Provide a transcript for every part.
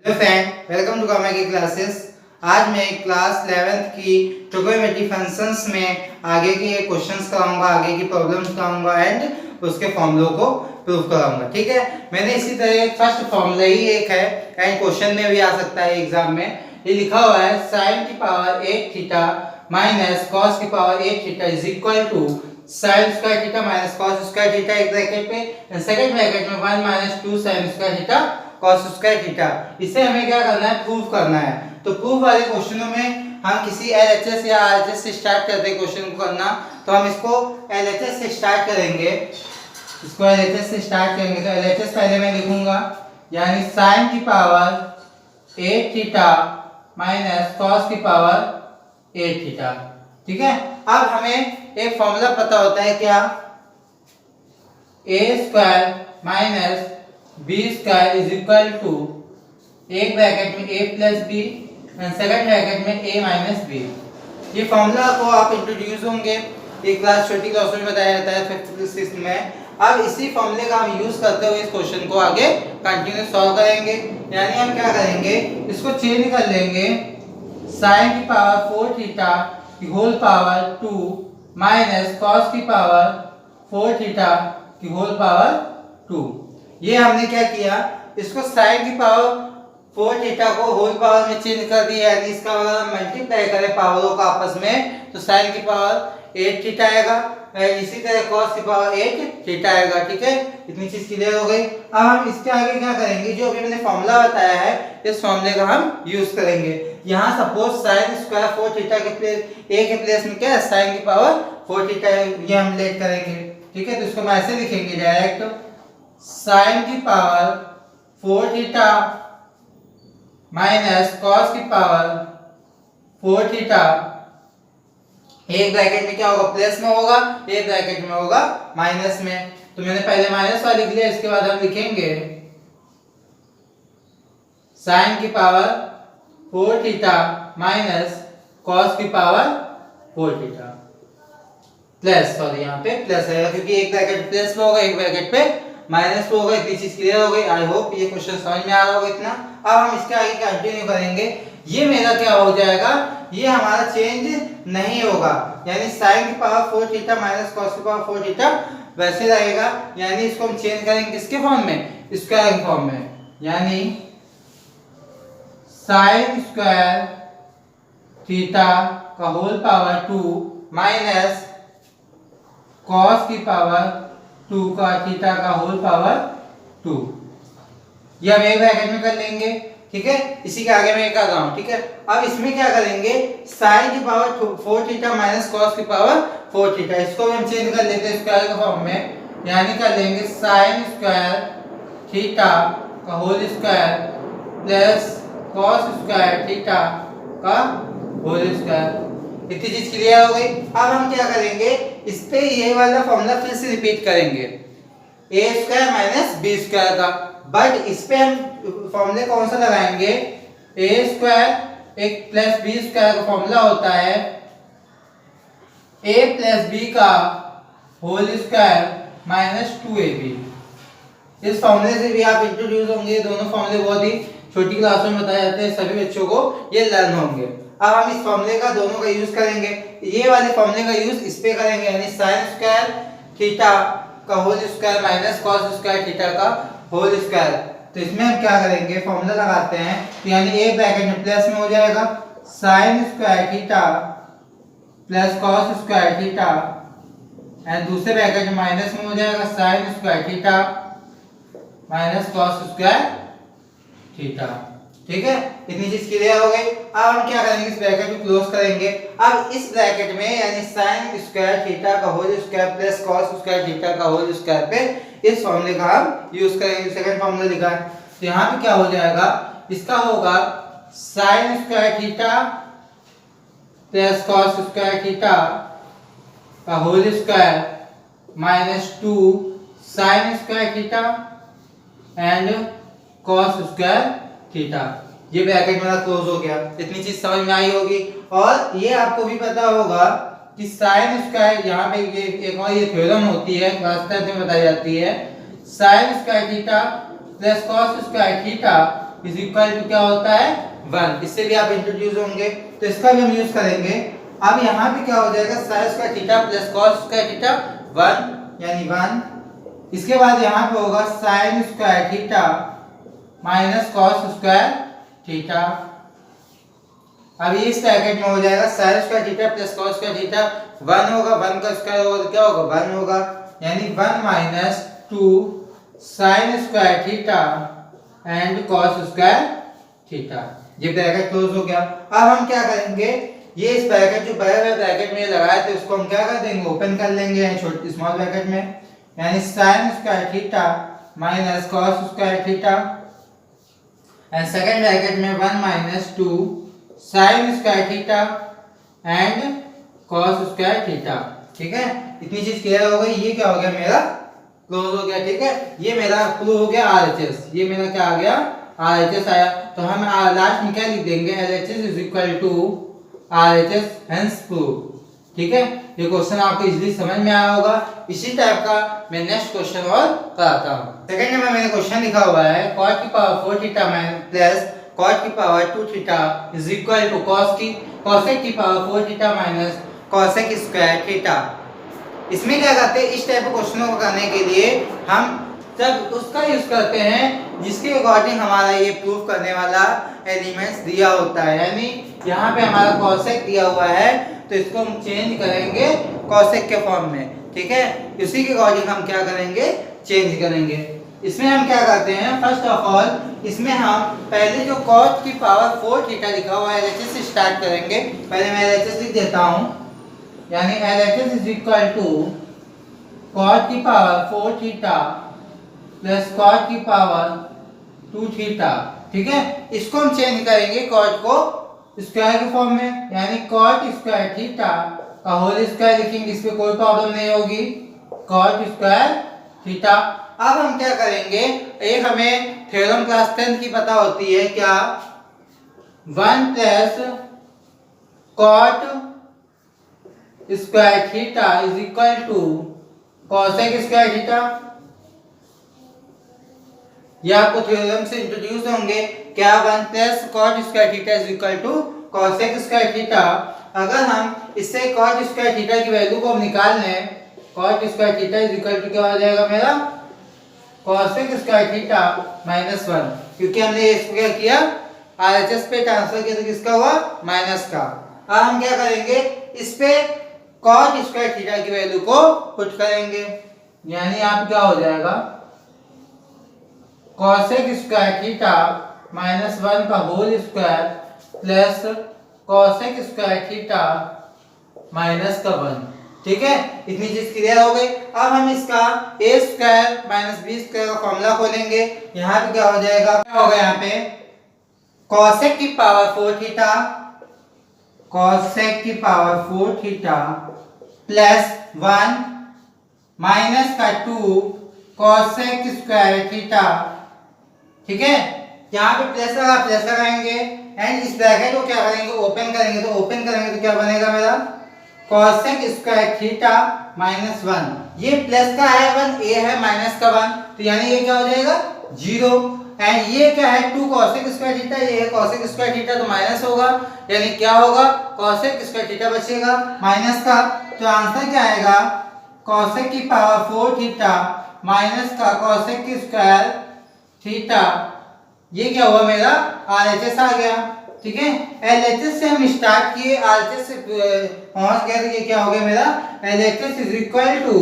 Friend, welcome two comma की classes. आज मैं क्लास 11th की ट्रिग्नोमेट्री फंक्शंस में आगे के क्वेश्चंस कराऊंगा, आगे की प्रॉब्लम्स कराऊंगा एंड उसके फॉर्मूलों को प्रूव कराऊंगा। ठीक है, मैंने इसी तरह एक फर्स्ट फॉर्मूला ही एक है एंड क्वेश्चन में भी आ सकता है एग्जाम में। ये लिखा हुआ है sin की पावर 8 थीटा माइनस cos की power 8 theta is equal to sin square theta minus cos square theta एक ब्रैकेट पे, सेकंड ब्रैकेट में 1 minus 2 sin square theta cos square theta. इसे हमें क्या करना है, प्रूव करना है। तो प्रूफ वाले क्वेश्चनों में हम किसी एलएचएस या आरएचएस से स्टार्ट करते हैं क्वेश्चन को करना। तो हम इसको एलएचएस से स्टार्ट करेंगे, इसको एलएचएस से स्टार्ट करेंगे। तो एलएचएस पहले मैं लिखूंगा, यानी sin की पावर 8 थीटा माइनस cos की पावर 8 थीटा। ठीक है, अब हमें एक फॉर्मूला पता होता है क्या, a square minus B square is equal to एक ब्रैकेट में a plus B and second bracket में a माइनस बी। ये फॉर्मूला को आप इंट्रोड्यूस होंगे, ये क्लास छोटी क्लासों में बताया जाता है 5th 6th में। अब इसी फॉर्मूले का हम यूज करते हुए इस क्वेश्चन को आगे कंटिन्यू सॉल्व करेंगे। यानी हम क्या करेंगे, इसको चेंज कर लेंगे, sin की पावर 4 थीटा की होल पावर 2 माइनस cos की पावर 4 थीटा की होल पावर 2। ये हमने क्या किया, इसको sin की पावर 4 थीटा को होल पावर में चेंज कर दिया, यानी इसका अगर हम मल्टीप्लाई करें पावरों का आपस में तो sin की पावर 8 थीटा आएगा, इसी तरह cos की पावर 8 थीटा आएगा। ठीक है, इतनी चीज क्लियर हो गई। अब हम इसके आगे क्या करेंगे, जो अभी मैंने फॉर्मूला बताया है इस फॉर्मूले का हम यूज करेंगे। यहाँ सपोज sin स्क्वायर 4 थीटा के प्लेस a के प्लेस में क्या है, sin की पावर 4 थीटा ये हम लेट करेंगे। ठीक है, तो इसको हम ऐसे लिखेंगे डायरेक्ट, sin की पावर 4 थीटा माइनस cos की पावर 4 थीटा, एक ब्रैकेट में क्या होगा, प्लस में होगा, एक ब्रैकेट में होगा माइनस में। तो मैंने पहले माइनस वाला लिख लिया, इसके बाद हम लिखेंगे sin की पावर 4 थीटा माइनस cos की पावर 4 थीटा प्लस, सॉरी यहाँ पे प्लस आएगा क्योंकि एक ब्रैकेट प्लस में होगा, एक ब्रैकेट पे माइनस पे होगा। इतनी चीज क्लियर हो गई। आई होप ये क्वेश्चन समझ में आ रहा होगा इतना। अब हम इसके आगे कंटिन्यू करेंगे। ये मेरा क्या हो जाएगा, ये हमारा चेंज नहीं होगा, यानी sin की पावर 4 थीटा माइनस cos की पावर 4 थीटा वैसे रहेगा। यानी इसको हम चेंज करेंगे किसके फॉर्म में, स्क्वायर फॉर्म में, यानी sin स्क्वायर थीटा का होल पावर 2 माइनस cos की पावर 2 का थीटा का होल पावर 2। ये हम एक ब्रैकेट में कर लेंगे। ठीक है, इसी के आगे मैं एक कर रहा हूं। ठीक है, अब इसमें क्या करेंगे, sin की पावर 4 थीटा माइनस cos की पावर 4 थीटा, इसको भी हम चेंज कर लेते हैं स्क्वायर के फॉर्म में, यानी कर लेंगे sin स्क्वायर थीटा का whole square plus cos square theta का होल स्क्वायर। इतनी चीज क्लियर हो गई। अब हम क्या करेंगे, इस पे ये वाला फॉर्मूला फिर से रिपीट करेंगे, a square minus b square का, बट इस पे हम फॉर्मूले कौन सा लगाएंगे, a स्क्वायर एक प्लस b स्क्वायर का फॉर्मूला होता है a प्लस b का होल स्क्वायर माइनस 2ab। इस फॉर्मूले से भी आप इंट्रोड्यूस होंगे, दोनों फॉर्मूले बहुत ही छोटी क्लासों में बताए जाते हैं, सभी बच्चों को ये लर्न होंगे। अब हम इस फॉर्मूले का दोनों का यूज करेंगे, ये वाले फॉर्मूले का यूज इस पे करेंगे, यानी sin स्क्वायर थीटा का whole square minus cos square theta का होल स्क्वायर। तो इसमें हम क्या करेंगे, फॉर्मूला लगाते हैं, तो यानी एक ब्रैकेट में प्लस में हो जाएगा sin square theta plus cos square theta and दूसरे ब्रैकेट में माइनस में हो जाएगा sin square theta minus cos square theta. ठीक है, इतनी चीज क्लियर हो गई। अब हम क्या करेंगे, इस ब्रैकेट को क्लोज करेंगे। अब इस ब्रैकेट में यानी sin स्क्वायर थीटा का whole square plus cos square theta का होल स्क्वायर पे इस फॉर्मूले का हम यूज करेंगे। सेकंड फॉर्मूला लिखा है, तो यहाँ पे क्या हो जाएगा, इसका होगा sin square theta plus cos square theta का whole square minus 2 sin square theta and cos square theta. ये ब्रैकेट मेरा क्लोज हो गया। इतनी चीज समझ में आई होगी। और ये आपको भी पता होगा कि sin स्क्वायर, यहाँ पे ये एक और ये थ्योरम होती है, क्लास 10 में बताई जाती है, sin square theta plus cos square theta is equal to क्या होता है 1। इससे भी आप इंट्रोड्यूस होंगे तो इसका भी हम यूज करेंगे। अब यहाँ पे क्या हो जाएगा sin square theta plus cos square theta 1 यानी 1। इसके बाद यहाँ पे होगा sin square theta minus cos square theta. अब ये इस ब्रैकेट में हो जाएगा sin square theta plus cos square theta 1 होगा, 1 का स्क्वायर होगा तो क्या होगा 1 होगा, यानी 1 minus 2 sin square theta and cos square theta. ये ब्रैकेट क्लोज हो गया। अब हम क्या करेंगे, ये इस ब्रैकेट जो बड़े वाले ब्रैकेट में लगाए थे उसको हम क्या कर देंगे ओपन कर लेंगे छोटे स्मॉल ब्रैकेट में, यानी sin square theta minus cos square theta and second bracket में 1 minus 2 sin square theta and cos square theta. ठीक है, इतनी चीज क्लियर हो गई। ये क्या हो गया मेरा क्लोज हो गया। ठीक है, ये मेरा प्रूव हो गया RHS। ये मेरा क्या आ गया RHS आया। तो हम लास्ट में क्या लिख देंगे LHS is equal to RHS hence prove. ठीक है, ये क्वेश्चन आपको इजीली समझ में आया होगा। इसी टाइप का मैं नेक्स्ट क्वेश्चन और कराता हूं। सेकंड नंबर मैंने क्वेश्चन लिखा हुआ है cos की पावर 4 थीटा प्लस cos की power 2 theta is equal to cosec की power 4 theta minus cosec square theta. इसमें क्या करते हैं, इस टाइप के क्वेश्चनों को करने के लिए हम जब उसका यूज करते हैं जिसके अकॉर्डिंग हमारा ये प्रूफ करने वाला एलिमेंट्स दिया होता है। यानी यहाँ पे हमारा cosec दिया हुआ है तो इसको हम चेंज करेंगे cosec के फॉर्म में। ठीक है, इसी के अकॉर्डिंग हम क्या करेंगे चेंज करेंगे। इसमें हम क्या करते हैं, फर्स्ट ऑफ ऑल इसमें हम पहले जो cos की पावर 4 थीटा लिखा हुआ है LHS से स्टार्ट करेंगे। पहले मैं LHS लिख देता हूँ, यानी LHS is equal to cos की पावर 4 थीटा प्लस cos की पावर 2 थीटा। ठीक है, इसको हम चेंज करेंगे cos को स्क्वायर के फॉर्म में, यानी cos स्क्वायर थीटा का होल स्क्वायर लिखेंगे, इस पे कोई प्रॉब्लम नहीं होगी cos स्क्वायर थीटा। अब हम क्या करेंगे, एक हमें थ्योरम क्लास 10 की पता होती है क्या, 1 plus cot square theta is equal to cosec square theta. ये आपको थ्योरम से इंट्रोड्यूस होंगे क्या, 1 plus cot square theta is equal to cosec square theta. अगर हम इससे cot स्क्वायर थीटा की वैल्यू को हम निकाल लें, cot square theta is equal to क्या हो जाएगा मेरा cosec स्क्वायर थीटा माइनस 1, क्योंकि हमने इसको क्या किया RHS पे ट्रांसफर किया तो किसका हुआ माइनस का। अब हम क्या करेंगे, इस पे cot स्क्वायर थीटा की वैल्यू को पुट करेंगे, यानी आप क्या हो जाएगा cosec स्क्वायर थीटा माइनस 1 का whole square plus cosec square theta minus का 1। ठीक है, इतनी चीज क्लियर हो गई। अब हम इसका a square minus b square का फॉर्मूला खोलेंगे। यहाँ पे क्या हो जाएगा, क्या होगा यहाँ पे cosec की पावर 4 थीटा, cosec की पावर 4 थीटा प्लस 1 माइनस का 2 cosec स्क्वायर थीटा। ठीक है, यहाँ पे प्लस लगाएंगे एंड इस ब्रैकेट को क्या करेंगे ओपन करेंगे, तो ओपन करेंगे तो क्या बनेगा मेरा cosec स्क्वायर थीटा माइनस 1। ये प्लस का है 1, ये है माइनस का 1, तो यानी ये क्या हो जाएगा 0। एंड ये क्या है 2 cosec स्क्वायर थीटा, ये है cosec स्क्वायर थीटा तो माइनस होगा, यानी क्या होगा cosec स्क्वायर थीटा बचेगा माइनस का। तो आंसर क्या आएगा cosec की पावर 4 थीटा माइनस का cosec स्क्वायर थीटा। ये क्या हुआ मेरा RHS आ गया। ठीक है, LHS से हम स्टार्ट किए, RHS से पहुंच गए तो ये क्या हो गया मेरा LHS is equal to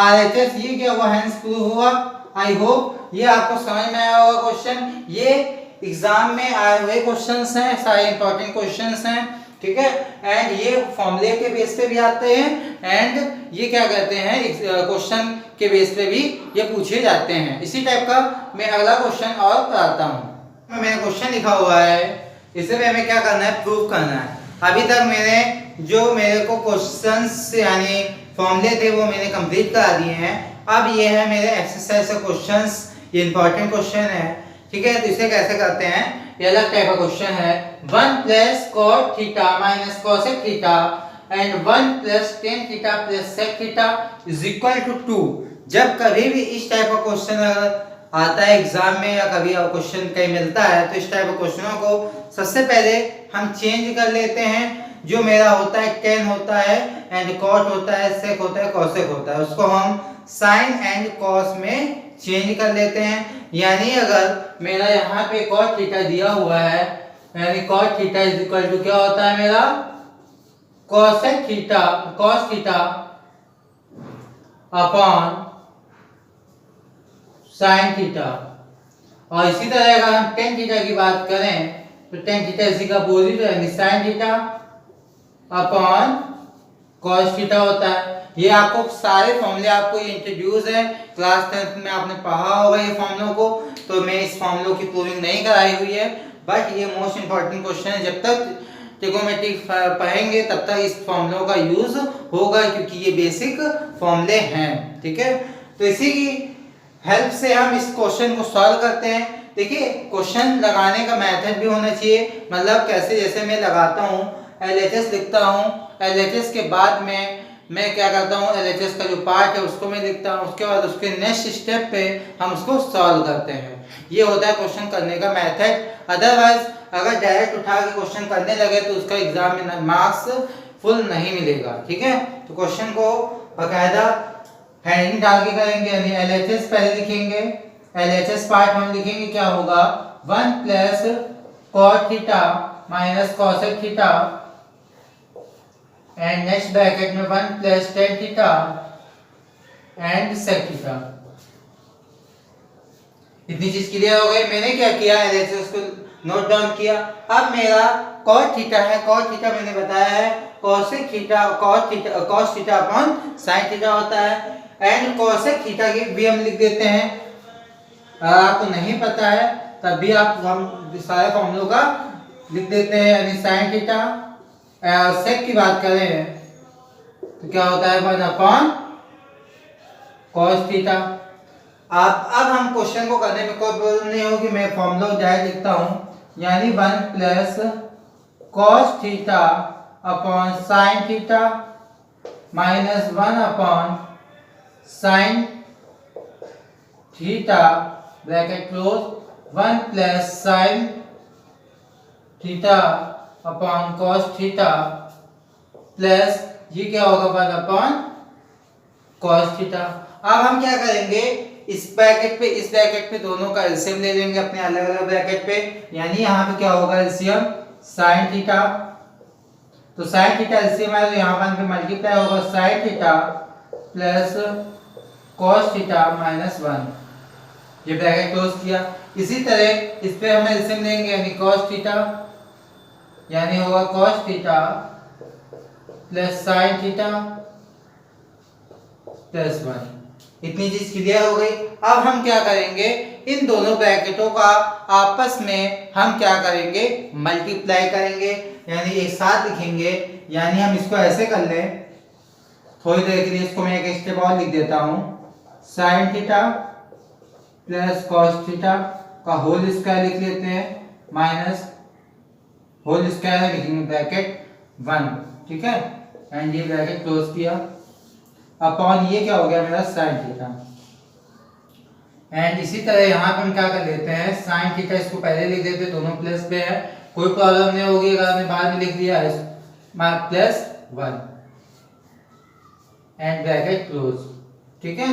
RHS। ये क्या हुआ हेंस प्रूव हुआ। आई होप ये आपको समझ में आया होगा क्वेश्चन। ये एग्जाम में आए हुए क्वेश्चंस हैं, सारे इंपॉर्टेंट क्वेश्चंस हैं। ठीक है, एंड ये फॉर्मूले के बेस पे भी आते हैं एंड ये क्या कहते हैं क्वेश्चन के बेस पे भी ये पूछे जाते हैं। इसी टाइप का मैं अगला क्वेश्चन और कराता हूँ। मैंने क्वेश्चन लिखा हुआ है, इसे में हमें क्या करना है प्रूव करना है। अभी तक मैंने जो मेरे को क्वेश्चंस यानी फॉर्मूले थे वो मैंने कंप्लीट करा दिए हैं। अब ये है मेरे एक्सरसाइज का क्वेश्चंस, ये इंपॉर्टेंट क्वेश्चन है। ठीक है, तो इसे कैसे करते हैं, ये अलग टाइप का क्वेश्चन है। 1 plus cot theta minus cosec theta and 1 plus tan theta plus sec theta is equal to 2। जब कभी भी इस टाइप का क्वेश्चन अगर आता है एग्जाम में या कभी क्वेश्चन कहीं मिलता है, तो इस टाइप के क्वेश्चनों को सबसे पहले हम चेंज कर लेते हैं। जो मेरा होता है टेन होता है एंड कॉट होता है, सेक होता है, कॉसेक होता है, उसको हम साइन एंड कॉस में चेंज कर लेते हैं। यानी अगर मेरा यहाँ पे कॉट थीटा दिया हुआ है, यानी cot theta is equal to क्या होता है मेरा cosec theta, cos theta upon sine theta. और इसी तरह अगर हम टेन थीटा की बात करें तो टेन थीटा इसी का अपोजिट है, यानी sine theta upon cos theta होता है। ये आपको सारे फॉर्मूले आपको ये इंट्रोड्यूस है, क्लास 10th में आपने पढ़ा होगा ये फॉर्मूलों को, तो मैं इस फॉर्मूलों की प्रूविंग नहीं कराई हुई है, बट ये मोस्ट इंपॉर्टेंट क्वेश्चन है। जब तक ट्रिगोनोमेट्रिक पढ़ेंगे तब तक इस फॉर्मूलों का यूज होगा, क्योंकि ये बेसिक फॉर्मूले हैं, ठीक है। तो इसी की हेल्प से हम इस क्वेश्चन को सॉल्व करते हैं। देखिए क्वेश्चन लगाने का मेथड भी होना चाहिए, मतलब कैसे, जैसे मैं लगाता हूँ LHS लिखता हूँ, LHS के बाद में मैं क्या करता हूँ LHS का जो पार्ट है उसको मैं लिखता हूँ, उसके बाद उसके नेक्स्ट स्टेप पे हम उसको सॉल्व करते हैं। ये होता है क्वेश्चन करने का मेथड। अदरवाइज अगर डायरेक्ट उठा के क्वेश्चन करने लगे तो उसका एग्जाम में मार्क्स फुल नहीं मिलेगा, ठीक है। तो क्वेश्चन को बाकायदा हेडिंग डाल के करेंगे, यानी LHS पहले लिखेंगे, LHS पार्ट हम लिखेंगे क्या होगा 1 plus cot theta minus cosec theta and next bracket में 1 plus tan theta and sec theta. इतनी चीज क्लियर हो गई। मैंने क्या किया LHS को नोट डाउन किया। अब मेरा कॉट थीटा है, कॉट थीटा मैंने बताया है cosec theta, cos theta upon sine theta होता है, एंड कॉसेक थीटा की भी हम लिख देते हैं। अगर आपको नहीं पता है तब भी आप हम सारे फॉर्मूलों का लिख देते हैं, यानी साइन थीटा। सेक की बात करें तो क्या होता है 1 अपॉन कॉस थीटा। अब हम क्वेश्चन को करने में कोई प्रॉब्लम नहीं होगी, मैं फॉर्मूला डायरेक्ट लिखता हूँ, यानी 1 plus cos theta upon sine theta minus 1 upon sine theta bracket close, 1 plus sine theta upon cos theta plus ये क्या होगा 1 अपॉन कॉस थीटा। अब हम क्या करेंगे इस ब्रैकेट पे, इस ब्रैकेट पे दोनों का एलसीएम ले लेंगे अपने अलग अलग ब्रैकेट पे, यानी यहाँ पे क्या होगा एलसीएम साइन थीटा, तो साइन थीटा एलसीएम है तो यहाँ 1 पे मल्टीप्लाई होगा sine theta plus cos theta minus 1, ये ब्रैकेट क्लोज किया। इसी तरह इस पे हम एलसीएम लेंगे, यानी कॉस थीटा, यानी होगा cos theta plus sine theta plus 1। इतनी चीज क्लियर हो गई। अब हम क्या करेंगे इन दोनों ब्रैकेटों का आपस में हम क्या करेंगे मल्टीप्लाई करेंगे, यानी एक साथ लिखेंगे, यानी हम इसको ऐसे कर लें, थोड़ी देर के लिए इसको मैं एक स्टेप और लिख देता हूं, sine theta plus cos theta का होल स्क्वायर लिख लेते हैं, माइनस होल स्क्वायर लिखेंगे ब्रैकेट 1, ठीक है, एंड ये ब्रैकेट क्लोज किया अपॉन ये क्या हो गया मेरा साइन थीटा। एंड इसी तरह यहाँ पे हम क्या कर लेते हैं साइन थीटा, इसको पहले लिख देते हैं, दोनों प्लस पे है, कोई प्रॉब्लम नहीं होगी अगर हमने बाद में लिख दिया है प्लस 1 एंड ब्रैकेट क्लोज, ठीक है,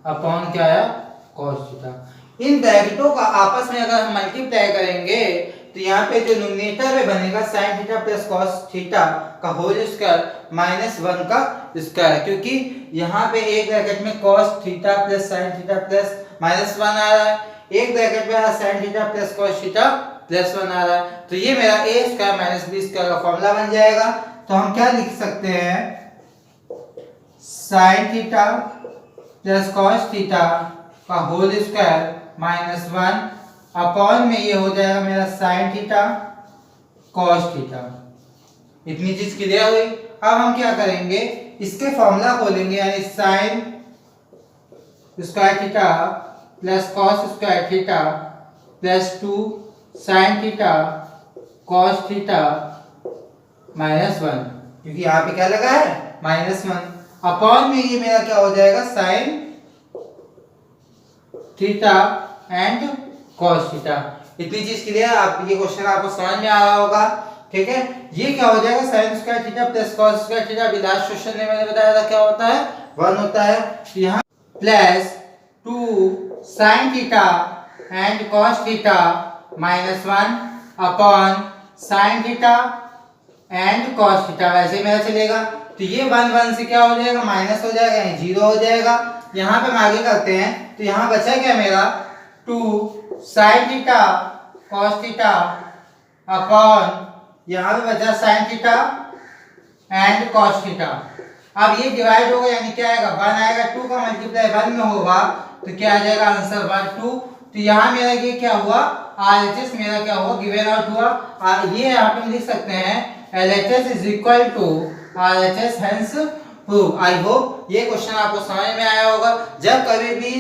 अपॉन क्या आया कॉस थीटा। इन ब्रैकेटों का आपस में अगर हम मल्टीप्लाई करेंगे तो यहाँ पे जो न्यूमरेटर में बनेगा sine theta plus cos theta का होल स्क्वायर माइनस 1 का स्क्वायर, क्योंकि यहाँ पे एक ब्रैकेट में cos theta plus sine theta plus minus 1 आ रहा है, एक ब्रैकेट में sine theta plus cos theta plus 1 आ रहा है, तो ये मेरा a square minus b square का फॉर्मूला बन जाएगा। तो हम क्या लिख सकते हैं sine theta plus cos theta का होल स्क्वायर माइनस 1 अपॉन में ये हो जाएगा मेरा साइन थीटा कॉस थीटा। इतनी चीज क्लियर हुई। अब हम क्या करेंगे इसके फॉर्मूला खोलेंगे, यानी sine square theta plus cos square theta plus 2 sine theta cos theta minus 1, क्योंकि यहाँ पे क्या लगा है माइनस 1 अपॉन में ये मेरा क्या हो जाएगा sine theta and cos theta. इतनी चीज क्लियर? आप ये क्वेश्चन आपको समझ में आ रहा होगा, ठीक है। ये क्या हो जाएगा, sin square theta plus cos square theta. अभी लास्ट क्वेश्चन में मैंने बताया था क्या होता है, 1 होता है। तो यहाँ plus 2 sin theta and cos theta minus 1 upon sin theta and cos theta. वैसे ही मेरा चलेगा, तो ये 1 से क्या हो जाएगा, माइनस हो जाएगा, यानी 0 हो जाएगा। यहाँ पे हम आगे करते हैं, तो यहाँ बचा क्या मेरा 2 sin theta cos theta upon यहाँ पे बचा sin theta and cos theta. अब ये डिवाइड होगा, यानी क्या आएगा, 1 आएगा, 2 का मल्टीप्लाई 1 में होगा, तो क्या आ जाएगा आंसर 1 2। तो यहाँ मेरा ये क्या हुआ, RHS मेरा क्या हुआ, गिवन आउट हुआ। ये यहाँ पे हम लिख सकते हैं LHS is equal to RHS, hence prove. I hope ये क्वेश्चन आपको समझ में आया होगा। जब कभी भी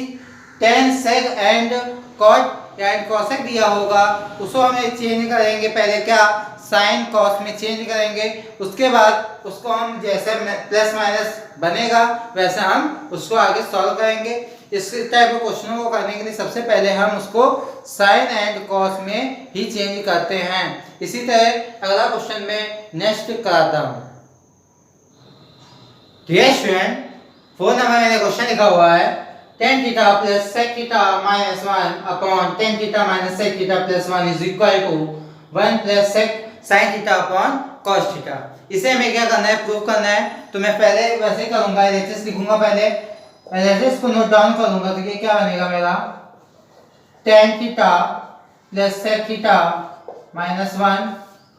tan sec and cot and cosec दिया होगा, उसको हमें चेंज करेंगे, पहले क्या साइन कॉस में चेंज करेंगे, उसके बाद उसको हम जैसे प्लस माइनस बनेगा वैसे हम उसको आगे सॉल्व करेंगे। इस टाइप के क्वेश्चनों को करने के लिए सबसे पहले हम उसको साइन एंड कॉस में ही चेंज करते हैं। इसी तरह अगला क्वेश्चन में नेक्स्ट कराता हूं। डियर स्टूडेंट, 4 नंबर मैंने क्वेश्चन लिखा हुआ है, tan theta plus sec theta minus 1 upon tan theta minus sec theta plus 1 is equal to 1 plus sec sin theta upon cos theta. इसे हमें क्या करना है, प्रूव करना है। तो मैं पहले वैसे ही करूंगा, LHS लिखूंगा, पहले LHS को नोट डाउन करूंगा। तो ये क्या बनेगा मेरा, tan theta plus sec theta minus 1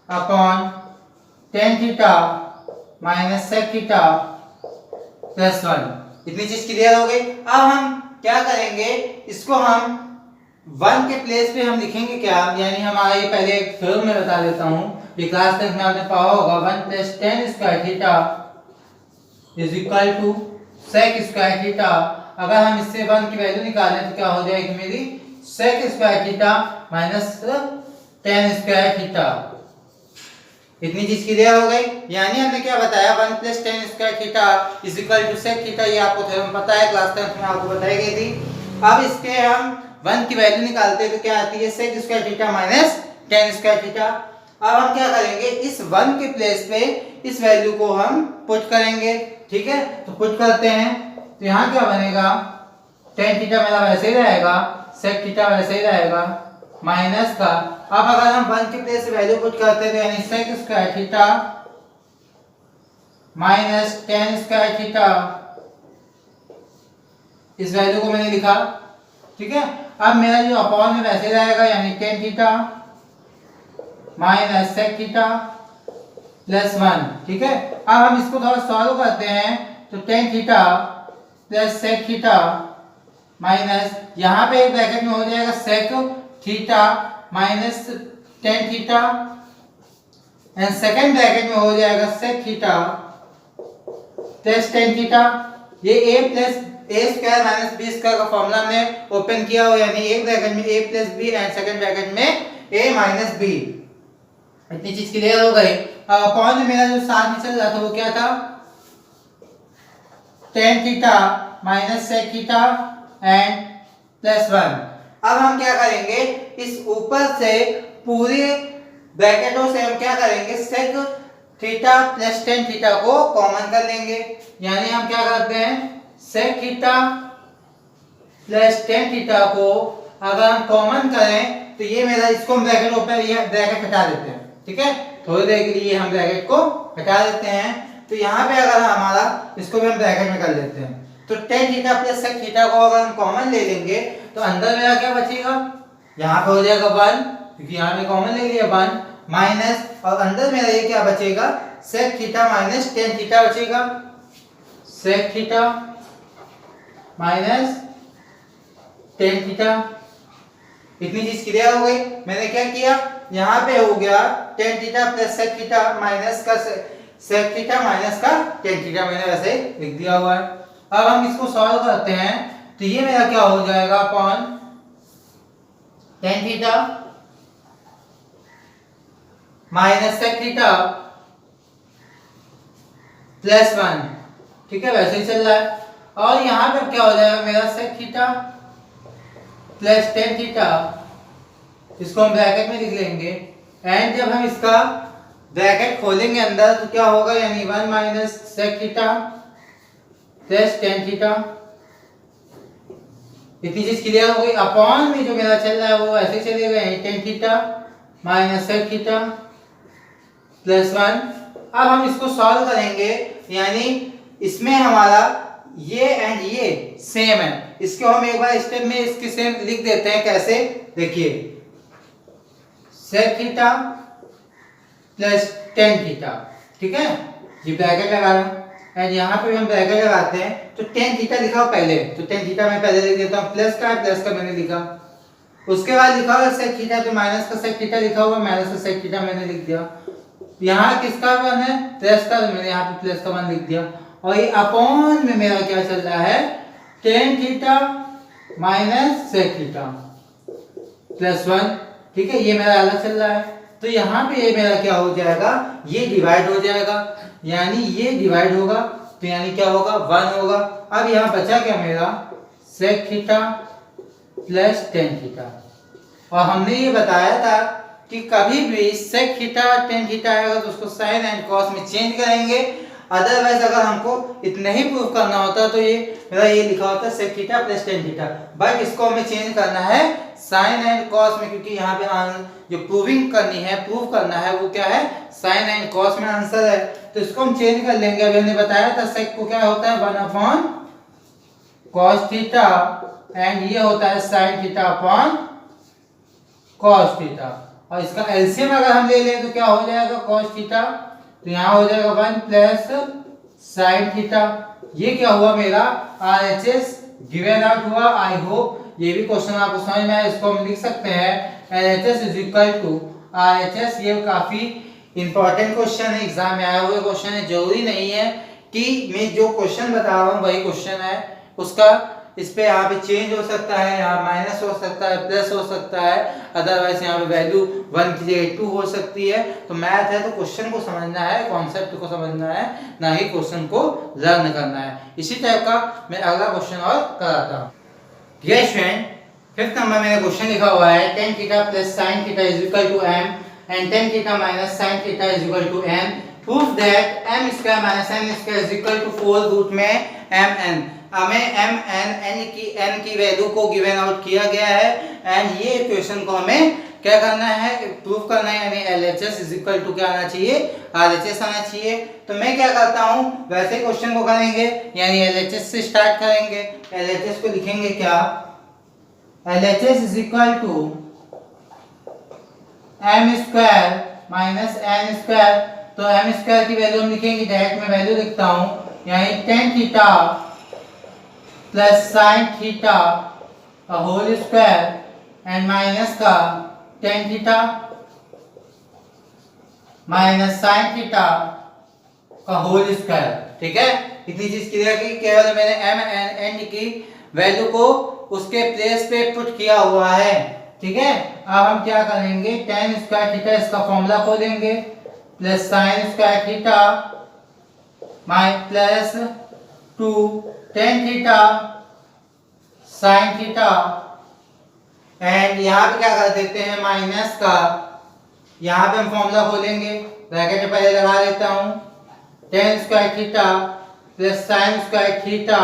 upon tan theta minus sec theta plus 1। इतनी चीज क्लियर हो गई। अब हम क्या करेंगे, इसको हम 1 के प्लेस पे हम लिखेंगे क्या, यानी हमारा ये पहले एक फिल्म में बता देता हूं, ये क्लास 10 में आपने पढ़ा होगा, 1 plus tan square theta is equal to sec square theta. अगर हम इससे 1 की वैल्यू निकालें तो क्या हो जाएगी मेरी, sec square theta minus tan square theta. इतनी चीज क्लियर हो गई। यानी हमने क्या बताया, 1 plus tan square theta is equal to sec theta. ये आपको थ्योरम पता है, क्लास 10 में आपको बताई गई थी। अब इसके हम 1 की वैल्यू निकालते हैं तो क्या आती है, sec square theta minus tan square theta. अब हम क्या करेंगे, इस 1 के प्लेस पे इस वैल्यू को हम पुट करेंगे, ठीक है। तो पुट करते हैं, तो यहाँ क्या बनेगा, tan थीटा मेरा वैसे ही रहेगा, sec थीटा वैसे ही रहेगा, माइनस का। अब अगर हम 1 के प्लेस वैल्यू पुट करते हैं तो यानी sec square theta minus tan square theta, इस वैल्यू को मैंने लिखा, ठीक है। अब मेरा जो अपॉन में वैसे रहेगा, यानी tan theta minus sec theta plus 1, ठीक है। अब हम इसको थोड़ा सॉल्व करते हैं, तो tan theta plus sec theta minus, यहाँ पे एक ब्रैकेट में हो जाएगा sec theta minus tan theta, and second bracket में हो जाएगा sec theta plus tan theta. ये a plus a square minus b square का फॉर्मूला हमने ओपन किया हो, यानी एक ब्रैकेट में a plus b and second bracket में a माइनस b। इतनी चीज क्लियर हो गई। अब अपॉन में मेरा जो साथ में चल रहा था वो क्या था, tan theta minus sec theta and plus 1। अब हम क्या करेंगे, इस ऊपर से पूरे ब्रैकेटों से हम क्या करेंगे, sec theta plus tan theta को कॉमन कर लेंगे। यानी हम क्या करते हैं, sec theta plus tan theta को अगर हम कॉमन करें तो ये मेरा, इसको हम ब्रैकेट ओपन, ये ब्रैकेट हटा देते हैं, ठीक है। थोड़ी देर के लिए हम ब्रैकेट को हटा देते हैं। तो यहाँ पे अगर हमारा, इसको भी हम ब्रैकेट में कर लेते हैं, तो tan theta plus sec theta को अगर हम कॉमन ले लेंगे तो अंदर मेरा क्या बचेगा, यहाँ पे हो जाएगा 1, क्योंकि यहाँ पे कॉमन ले लिया 1, माइनस, और अंदर मेरा ये क्या बचेगा, sec theta minus tan theta बचेगा, sec theta minus tan theta. इतनी चीज क्लियर हो गई। मैंने क्या किया, यहाँ पे हो गया tan theta plus sec theta minus का sec थीटा माइनस का tan थीटा, मैंने वैसे लिख दिया हुआ है। अब हम इसको सॉल्व करते हैं, तो ये मेरा क्या हो जाएगा, upon tan theta minus sec theta plus 1, ठीक है, वैसे ही चल रहा है। और यहाँ पे क्या हो जाएगा मेरा sec theta plus tan theta, इसको हम ब्रैकेट में लिख लेंगे। एंड जब हम इसका ब्रैकेट खोलेंगे अंदर तो क्या होगा, यानी 1 minus sec theta plus tan theta. इतनी चीज क्लियर हो गई। अपॉन में जो मेरा चल रहा है वो ऐसे चलेगा, tan theta minus sec theta plus 1। अब हम इसको सॉल्व करेंगे, यानी इसमें हमारा ये एंड ये सेम है। इसको हम एक बार स्टेप में इसके सेम लिख देते हैं। कैसे, देखिए, sec theta plus tan theta, ठीक है, ये ब्रैकेट लगा रहा हूं। एंड यहाँ पे भी हम ब्रैकेट लगाते हैं, तो टेन थीटा लिखा हो पहले, तो टेन थीटा मैं पहले लिख देता हूँ। प्लस का मैंने लिखा, उसके बाद लिखा होगा सेक थीटा, तो माइनस का सेक थीटा लिखा होगा, माइनस का सेक थीटा मैंने लिख दिया। यहाँ किसका वन है, प्लस का, तो मैंने यहाँ पे प्लस का वन लिख दिया। और ये अपॉन में मेरा क्या चल रहा है, tan theta minus sec theta plus 1, ठीक है, ये मेरा अलग चल रहा है। तो यहाँ पे ये मेरा क्या हो जाएगा, ये डिवाइड हो जाएगा, यानी ये डिवाइड होगा, तो यानी क्या होगा, 1 होगा। अब यहाँ बचा क्या मेरा, sec theta plus tan theta. और हमने ये बताया था कि कभी भी सेक थीटा टेन थीटा आएगा तो उसको साइन एंड कॉस में चेंज करेंगे। अदरवाइज अगर हमको इतना ही प्रूफ करना होता तो ये मेरा ये लिखा होता sec theta plus tan theta, but इसको हमें चेंज करना है साइन एंड कॉस में, क्योंकि यहाँ पे जो प्रूविंग करनी है, प्रूव करना है, वो क्या है, साइन एंड कॉस में आंसर है। तो इसको हम चेंज कर लेंगे। अभी हमने बताया था सेक को क्या होता है, 1 अपॉन कॉस थीटा, एंड ये होता है sine theta upon cos theta. और इसका एलसीएम अगर हम ले लें तो क्या हो जाएगा, कॉस थीटा, तो यहाँ हो जाएगा 1 प्लस साइन थीटा। ये क्या हुआ मेरा, आरएचएस गिवन आउट हुआ। आई होप ये भी क्वेश्चन आपको समझ में आया। इसको हम लिख सकते हैं LHS is equal to RHS. ये काफी इंपॉर्टेंट क्वेश्चन है, एग्जाम में आया हुआ क्वेश्चन है। जरूरी नहीं है कि मैं जो क्वेश्चन बता रहा हूँ वही क्वेश्चन है, उसका इस पे यहाँ पे चेंज हो सकता है, यहाँ माइनस हो सकता है, प्लस हो सकता है, अदरवाइज यहाँ पे वैल्यू 1 की जगह 2 हो सकती है। तो मैथ है तो क्वेश्चन को समझना है, कॉन्सेप्ट को समझना है, ना ही क्वेश्चन को लर्न करना है। इसी टाइप का मैं अगला क्वेश्चन और कराता हूँ। डियर स्टूडेंट, फिफ्थ नंबर में क्वेश्चन लिखा हुआ है tan theta plus sin theta is equal to m and tan theta minus sin theta is equal to n। Prove that m square minus n square is equal to 4 root में mn। हमें n की value को given out किया गया है, and ये equation को हमें क्या करना है, प्रूव करना है, यानी LHS इज इक्वल टू क्या आना चाहिए, RHS आना चाहिए। तो मैं क्या करता हूँ, वैसे क्वेश्चन को करेंगे, यानी LHS से स्टार्ट करेंगे। LHS को लिखेंगे क्या, LHS is equal to m square minus n square. तो m स्क्वायर की वैल्यू हम लिखेंगे, डायरेक्ट में वैल्यू लिखता हूँ, यानी tan theta plus sin theta का होल स्क्वायर एंड माइनस का tan theta minus sin theta का होल स्क्वायर। ठीक है, इतनी चीज क्लियर की। केवल मैंने m एंड n की वैल्यू को उसके प्लेस पे पुट किया हुआ है। ठीक है, अब हम क्या करेंगे, tan स्क्वायर थीटा, इसका फॉर्मूला खोलेंगे, plus sin square theta plus 2 tan theta sin theta, and यहाँ पे क्या कर देते हैं, माइनस का, यहाँ पे हम फॉर्मूला खोलेंगे, ब्रैकेट पहले लगा देता हूँ, tan square theta plus sin square theta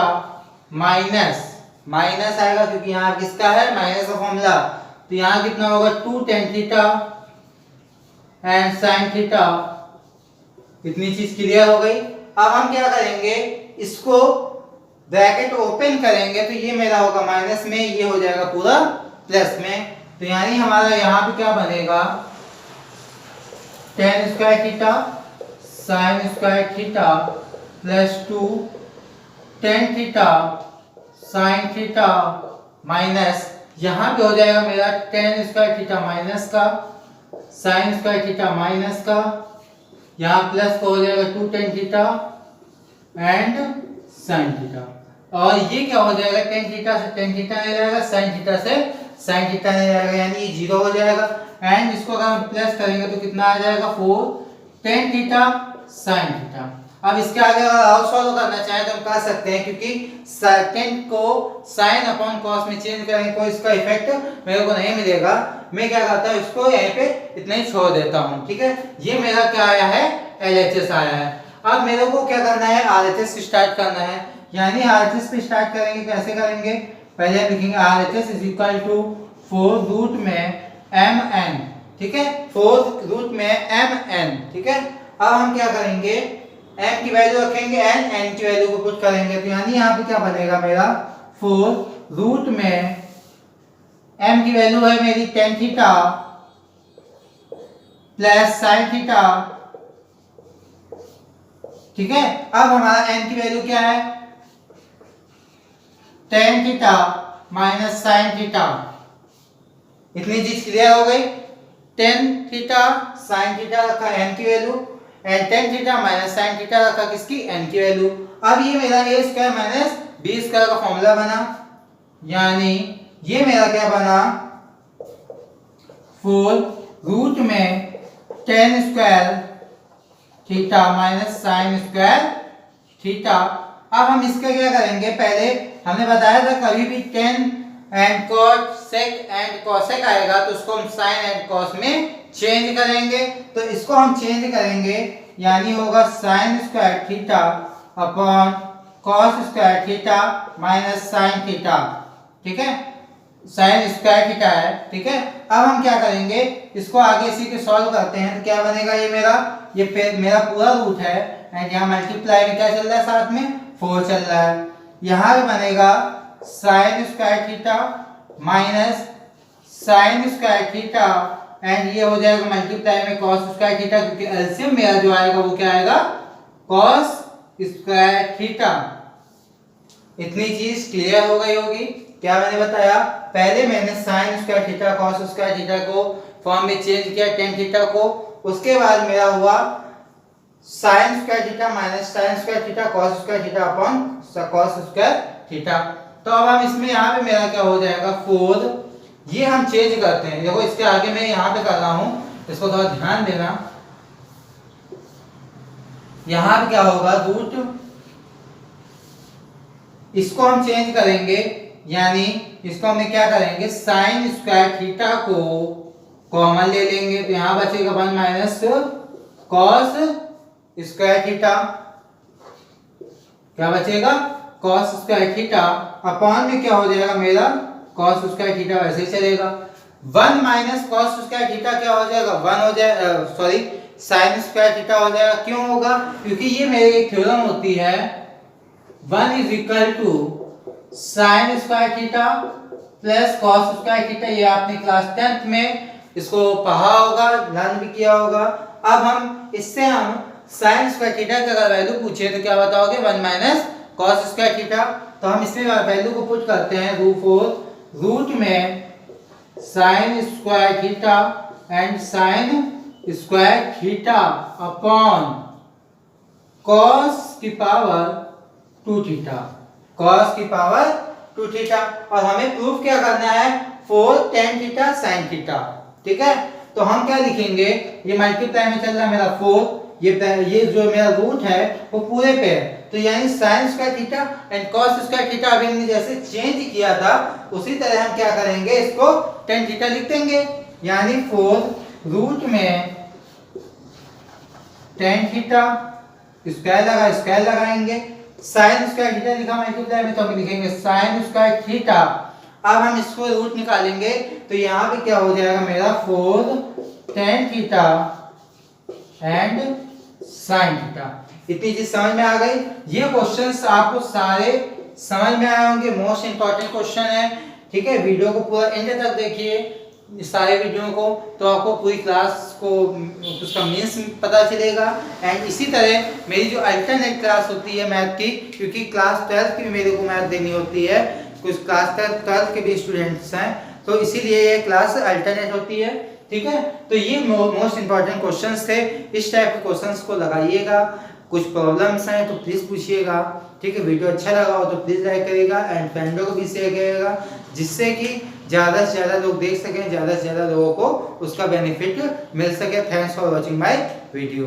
minus आएगा, क्योंकि यहाँ किसका है, माइनस का फॉर्मूला। तो यहाँ कितना होगा, 2 tan theta and sin theta. इतनी चीज क्लियर हो गई। अब हम क्या करेंगे, इसको ब्रैकेट ओपन करेंगे, तो ये मेरा होगा माइनस में, ये हो जाएगा पूरा प्लस में। तो यानी हमारा यहाँ पे क्या बनेगा, tan square theta sin square theta plus 2 tan theta sin theta minus, यहाँ पे हो जाएगा मेरा tan स्क्वायर थीटा माइनस का, sin स्क्वायर थीटा माइनस का, यहाँ प्लस का हो जाएगा 2 tan theta and sin theta. और ये क्या हो जाएगा, tan थीटा से tan थीटा नहीं जाएगा, sin थीटा से sin थीटा नहीं जाएगा, यानी ये 0 हो जाएगा। एंड इसको अगर हम प्लस करेंगे तो कितना आ जाएगा, 4 tan थीटा sin थीटा। अब इसके आगे अगर और सॉल्व करना चाहें तो हम कर सकते हैं, क्योंकि सेकेंड को साइन अपॉन कॉस में चेंज करेंगे कोई इसका इफेक्ट मेरे को नहीं मिलेगा। मैं क्या करता हूँ, इसको यहीं पे इतना ही छोड़ देता हूँ, ठीक है। ये मेरा क्या आया है, LHS आया है। अब मेरे को क्या करना है, RHS स्टार्ट करना है, यानी RHS पे स्टार्ट करेंगे। कैसे करेंगे, पहले हम लिखेंगे RHS is equal to 4 root में mn, ठीक है, 4 रूट में mn, ठीक है। अब हम क्या करेंगे, m की वैल्यू रखेंगे n की वैल्यू को पुट करेंगे, तो यानी यहाँ पे क्या बनेगा मेरा 4 रूट में m की वैल्यू है मेरी tan theta plus sin theta, ठीक है। अब हमारा n की वैल्यू क्या है, tan theta minus sin theta. इतनी चीज क्लियर हो गई। tan थीटा sin थीटा रखा n की value, and tan theta minus sin theta रखा किसकी, n की वैल्यू। अब ये मेरा a square minus b square का फॉर्मूला बना, यानी ये मेरा क्या बना, 4 रूट में tan square theta minus sin square theta. अब हम इसका क्या करेंगे, पहले हमने बताया था कभी भी tan and cos sec and cosec आएगा तो उसको हम sin एंड cos में चेंज करेंगे। तो इसको हम चेंज करेंगे, यानी होगा sin square theta upon cos square theta minus sin theta, ठीक है। sin स्क्वायर थीटा है, ठीक है। अब हम क्या करेंगे, इसको आगे इसी के सॉल्व करते हैं, तो क्या बनेगा, ये मेरा पूरा रूट है, एंड यहाँ मल्टीप्लाई में क्या चल रहा है, साथ में 4 चल रहा है। यहाँ पे बनेगा sin square theta minus sin square theta, and ये हो जाएगा मल्टीप्लाई में cos स्क्वायर थीटा, क्योंकि एलसीएम मेरा जो आएगा वो क्या आएगा, cos स्क्वायर थीटा। इतनी चीज क्लियर हो गई होगी। क्या मैंने बताया, पहले मैंने sin square theta cos square theta को फॉर्म में चेंज किया tan थीटा को, उसके बाद मेरा हुआ sin square theta minus sin square theta cos square theta upon cos square theta. तो अब हम इसमें यहाँ पे मेरा क्या हो जाएगा 4, ये हम चेंज करते हैं। देखो इसके आगे मैं यहाँ पे कर रहा हूँ, इसको थोड़ा ध्यान देना। यहाँ पे क्या होगा, रूट, इसको हम चेंज करेंगे, यानी इसको हम क्या करेंगे, sin स्क्वायर थीटा को कॉमन ले लेंगे, तो यहाँ बचेगा 1 माइनस cos स्क्वायर थीटा, क्या बचेगा, cos स्क्वायर थीटा अपॉन में क्या हो जाएगा मेरा cos स्क्वायर थीटा, वैसे ही चलेगा। 1 माइनस cos स्क्वायर थीटा क्या हो जाएगा, 1 हो जाएगा, सॉरी sin स्क्वायर थीटा हो जाएगा। क्यों होगा, क्योंकि ये मेरी एक थ्योरम होती है, 1 is equal to sin square theta plus cos square theta. ये आपने क्लास 10th में इसको पढ़ा होगा, लर्न भी किया होगा। अब हम इससे हम sin स्क्वायर थीटा की अगर वैल्यू पूछे तो क्या बताओगे, 1 माइनस cos स्क्वायर थीटा। तो हम इसमें वैल्यू को पुट करते हैं, रूट में sin square theta and sin square theta upon cos की पावर 2 थीटा, cos की पावर 2 थीटा। और हमें प्रूफ क्या करना है, 4 tan थीटा sin थीटा, ठीक है। तो हम क्या लिखेंगे, ये मल्टीप्लाई में चल रहा है मेरा 4, ये जो मेरा रूट है वो पूरे पे है, तो यानी sin square theta and cos square theta अभी हमने जैसे चेंज किया था उसी तरह हम क्या करेंगे, इसको tan थीटा लिख देंगे, यानी 4 रूट में tan थीटा, स्क्वायर लगाएंगे, sin स्क्वायर थीटा लिखा मल्टीप्लाई में, तो हम लिखेंगे sin स्क्वायर थीटा। अब हम इसको रूट निकालेंगे, तो यहाँ पे क्या हो जाएगा मेरा 4 tan theta and sin theta. इतनी चीज समझ में आ गई। ये क्वेश्चंस आपको सारे समझ में आए होंगे, मोस्ट इंपॉर्टेंट क्वेश्चन है, ठीक है। वीडियो को पूरा एंड तक देखिए, सारे वीडियो को, तो आपको पूरी क्लास को उसका मीन्स पता चलेगा। एंड इसी तरह मेरी जो अल्टरनेट क्लास होती है मैथ की, क्योंकि क्लास 12th की मेरे को मैथ देनी होती है, कुछ क्लास 12th के भी स्टूडेंट्स हैं, तो इसीलिए ये क्लास अल्टरनेट होती है, ठीक है। तो ये मोस्ट इंपॉर्टेंट क्वेश्चंस थे, इस टाइप के क्वेश्चंस को लगाइएगा। कुछ प्रॉब्लम्स हैं तो प्लीज़ पूछिएगा, ठीक है। वीडियो अच्छा लगा हो तो प्लीज़ लाइक करिएगा एंड फ्रेंडों को भी शेयर करिएगा, जिससे कि ज़्यादा से ज़्यादा लोग देख सकें, ज़्यादा से ज़्यादा लोगों को उसका बेनिफिट मिल सके। Thanks for watching my video.